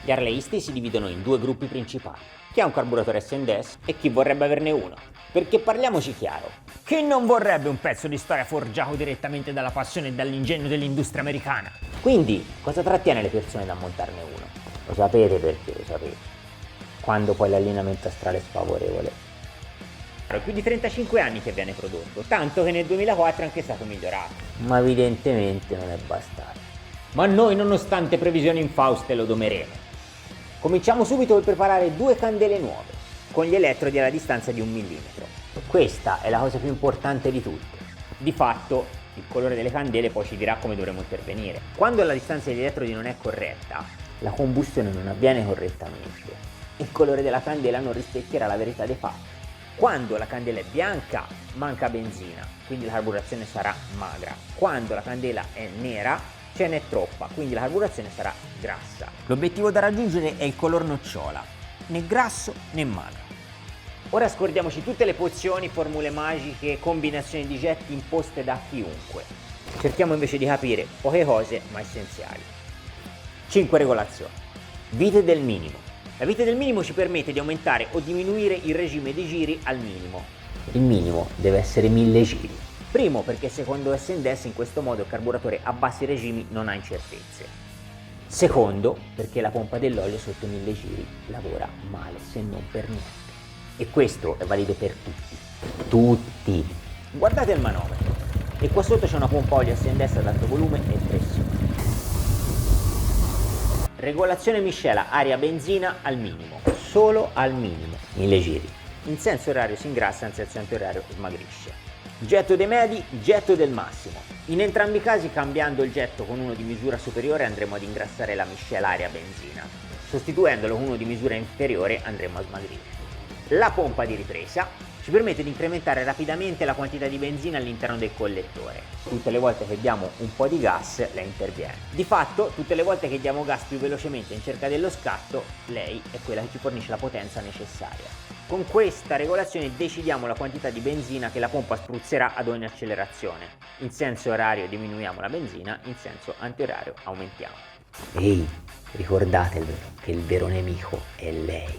Gli harleisti si dividono in due gruppi principali: chi ha un carburatore S&S e chi vorrebbe averne uno. Perché parliamoci chiaro, chi non vorrebbe un pezzo di storia forgiato direttamente dalla passione e dall'ingegno dell'industria americana? Quindi, cosa trattiene le persone da montarne uno? Lo sapete perché lo sapete. Quando poi l'allineamento astrale è sfavorevole. È più di 35 anni che viene prodotto, tanto che nel 2004 è anche stato migliorato. Ma evidentemente non è bastato. Ma noi, nonostante previsioni infauste, lo domeremo. Cominciamo subito per preparare due candele nuove, con gli elettrodi alla distanza di 1 millimetro. Questa è la cosa più importante di tutte. Di fatto, il colore delle candele poi ci dirà come dovremo intervenire. Quando la distanza degli elettrodi non è corretta, la combustione non avviene correttamente. Il colore della candela non rispecchierà la verità dei fatti. Quando la candela è bianca, manca benzina, quindi la carburazione sarà magra. Quando la candela è nera, ce n'è troppa, quindi la carburazione sarà grassa. L'obiettivo da raggiungere è il color nocciola, né grasso né magro. Ora scordiamoci tutte le pozioni, formule magiche, combinazioni di getti imposte da chiunque. Cerchiamo invece di capire poche cose ma essenziali. 5 regolazioni. Vite del minimo. La vite del minimo ci permette di aumentare o diminuire il regime dei giri al minimo. Il minimo deve essere 1000 giri. Primo, perché secondo S&S in questo modo il carburatore a bassi regimi non ha incertezze. Secondo, perché la pompa dell'olio sotto 1000 giri lavora male, se non per niente. E questo è valido per tutti. Tutti! Guardate il manometro. E qua sotto c'è una pompa olio S&S ad alto volume e pressione. Regolazione miscela aria-benzina al minimo. Solo al minimo. 1000 giri. In senso orario si ingrassa, in senso antiorario smagrisce. Getto dei medi, getto del massimo. In entrambi i casi, cambiando il getto con uno di misura superiore, andremo ad ingrassare la miscela aria-benzina. Sostituendolo con uno di misura inferiore, andremo a smagrire. La pompa di ripresa ci permette di incrementare rapidamente la quantità di benzina all'interno del collettore. Tutte le volte che diamo un po' di gas, lei interviene. Di fatto, tutte le volte che diamo gas più velocemente in cerca dello scatto, lei è quella che ci fornisce la potenza necessaria. Con questa regolazione decidiamo la quantità di benzina che la pompa spruzzerà ad ogni accelerazione. In senso orario diminuiamo la benzina, in senso antiorario aumentiamo. Ehi, ricordatevelo che il vero nemico è lei.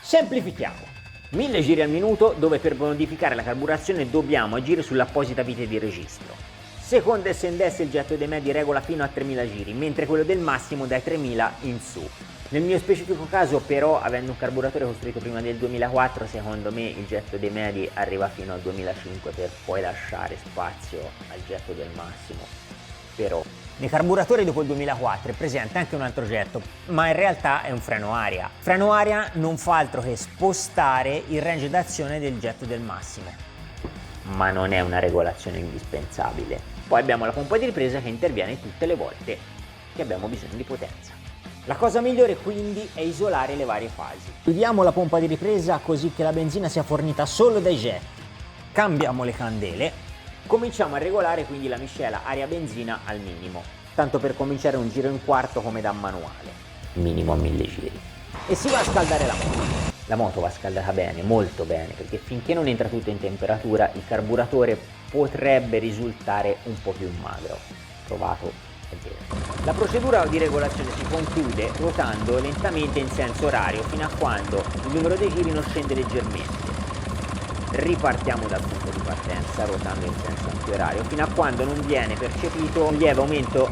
Semplifichiamo. 1000 giri al minuto, dove per modificare la carburazione dobbiamo agire sull'apposita vite di registro. Secondo S&S il getto dei medi regola fino a 3000 giri, mentre quello del massimo dai 3000 in su. Nel mio specifico caso però, avendo un carburatore costruito prima del 2004, secondo me il getto dei medi arriva fino al 2005 per poi lasciare spazio al getto del massimo. Però nei carburatori dopo il 2004 è presente anche un altro getto, ma in realtà è un freno aria. Freno aria non fa altro che spostare il range d'azione del getto del massimo, ma non è una regolazione indispensabile. Poi abbiamo la pompa di ripresa che interviene tutte le volte che abbiamo bisogno di potenza. La cosa migliore quindi è isolare le varie fasi. Chiudiamo la pompa di ripresa così che la benzina sia fornita solo dai getti. Cambiamo le candele. Cominciamo a regolare quindi la miscela aria-benzina al minimo, tanto per cominciare un giro in quarto come da manuale, minimo a 1000 giri. E si va a scaldare la moto. La moto va scaldata bene, molto bene, perché finché non entra tutto in temperatura il carburatore potrebbe risultare un po' più magro. Provato, è vero. La procedura di regolazione si conclude ruotando lentamente in senso orario fino a quando il numero dei giri non scende leggermente. Ripartiamo dal punto di partenza ruotando in senso antiorario fino a quando non viene percepito un lieve aumento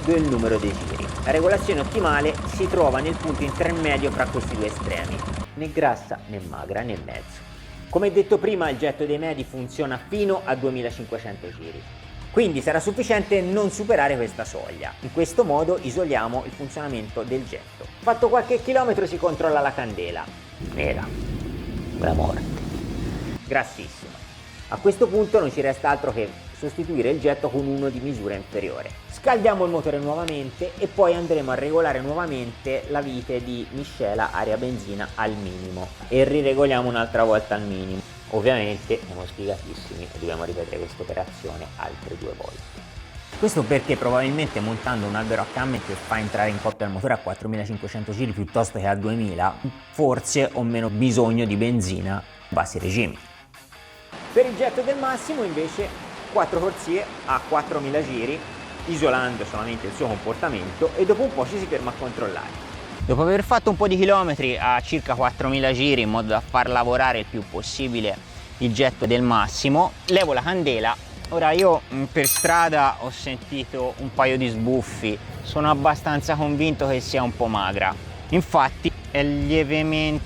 del numero dei giri. La regolazione ottimale si trova nel punto intermedio fra questi due estremi, né grassa né magra nel mezzo. Come detto prima, il getto dei medi funziona fino a 2500 giri, quindi sarà sufficiente non superare questa soglia. In questo modo isoliamo il funzionamento del getto. Fatto qualche chilometro si controlla la candela. Nera, la morte. Grassissima. A questo punto non ci resta altro che sostituire il getto con uno di misura inferiore. Scaldiamo il motore nuovamente e poi andremo a regolare nuovamente la vite di miscela aria-benzina al minimo e riregoliamo un'altra volta al minimo. Ovviamente siamo sfigatissimi e dobbiamo ripetere questa operazione altre 2 volte. Questo perché probabilmente montando un albero a camme che fa entrare in coppia il motore a 4500 giri piuttosto che a 2000, forse ho meno bisogno di benzina a bassi regimi. Per il getto del massimo invece 4 corsie a 4000 giri, isolando solamente il suo comportamento, e dopo un po' ci si ferma a controllare. Dopo aver fatto un po' di chilometri a circa 4000 giri in modo da far lavorare il più possibile il getto del Massimo, levo la candela. Ora io per strada ho sentito un paio di sbuffi, sono abbastanza convinto che sia un po' magra, infatti è lievemente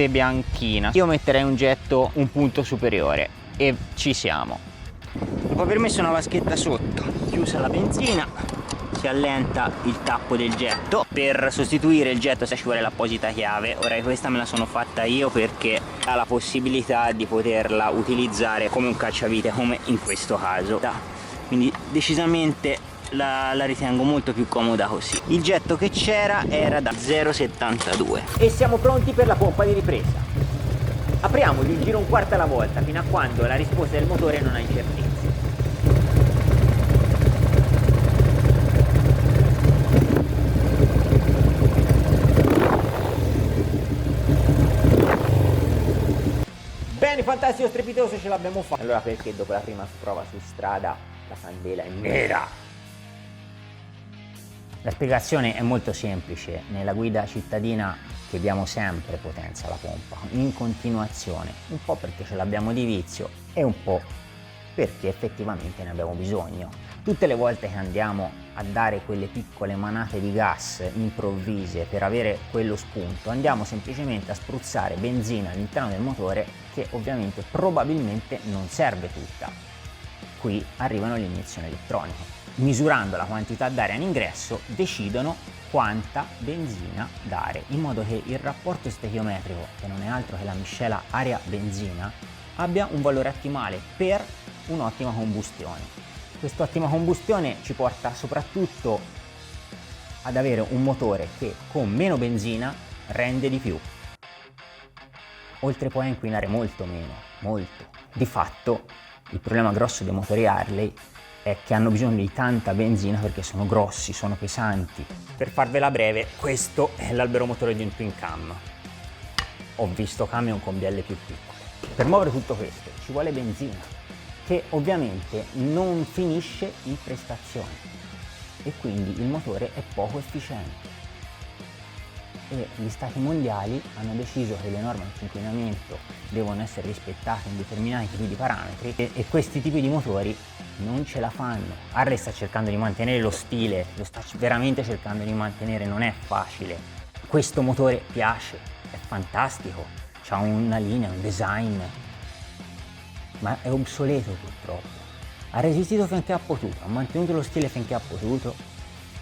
bianchina. Io metterei un getto un punto superiore e ci siamo. Dopo aver messo una vaschetta sotto, chiusa la benzina, si allenta il tappo del getto. Per sostituire il getto ci vuole l'apposita chiave. Ora questa me la sono fatta io perché ha la possibilità di poterla utilizzare come un cacciavite, come in questo caso, quindi decisamente la ritengo molto più comoda così. Il getto che c'era era da 0,72 e siamo pronti per la pompa di ripresa. Apriamo di un giro un quarto alla volta fino a quando la risposta del motore non ha incertezza. Bene, fantastico, strepitoso, ce l'abbiamo fatta. Allora perché dopo la prima prova su strada la candela è nera? La spiegazione è molto semplice. Nella guida cittadina chiediamo sempre potenza alla pompa, in continuazione, un po' perché ce l'abbiamo di vizio e un po' perché effettivamente ne abbiamo bisogno. Tutte le volte che andiamo a dare quelle piccole manate di gas improvvise per avere quello spunto, andiamo semplicemente a spruzzare benzina all'interno del motore che ovviamente probabilmente non serve tutta. Qui arrivano le iniezioni elettroniche. Misurando la quantità d'aria in ingresso decidono quanta benzina dare, in modo che il rapporto stechiometrico, che non è altro che la miscela aria-benzina, abbia un valore ottimale per un'ottima combustione. Quest'ottima combustione ci porta soprattutto ad avere un motore che con meno benzina rende di più, oltre poi a inquinare molto meno, molto. Di fatto il problema grosso dei motori Harley è che hanno bisogno di tanta benzina perché sono grossi, sono pesanti. Per farvela breve, questo è l'albero motore di un twin cam. Ho visto camion con bielle più piccole. Per muovere tutto questo ci vuole benzina, che ovviamente non finisce in prestazione e quindi il motore è poco efficiente. E gli stati mondiali hanno deciso che le norme anti-inquinamento devono essere rispettate in determinati tipi di parametri e questi tipi di motori non ce la fanno. Harley sta cercando di mantenere lo stile, lo sta veramente cercando di mantenere, non è facile. Questo motore piace, è fantastico, ha una linea, un design, ma è obsoleto purtroppo. Ha resistito finché ha potuto, ha mantenuto lo stile finché ha potuto,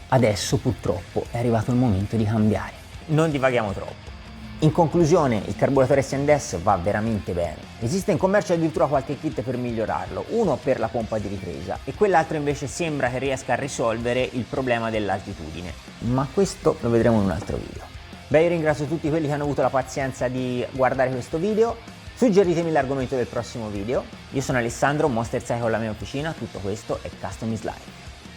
adesso purtroppo è arrivato il momento di cambiare. Non divaghiamo troppo. In conclusione, il carburatore S&S va veramente bene. Esiste in commercio addirittura qualche kit per migliorarlo, uno per la pompa di ripresa e quell'altro invece sembra che riesca a risolvere il problema dell'altitudine. Ma questo lo vedremo in un altro video. Beh, io ringrazio tutti quelli che hanno avuto la pazienza di guardare questo video. Suggeritemi l'argomento del prossimo video. Io sono Alessandro, Monster Cycle con la mia officina, tutto questo è Custom is Life.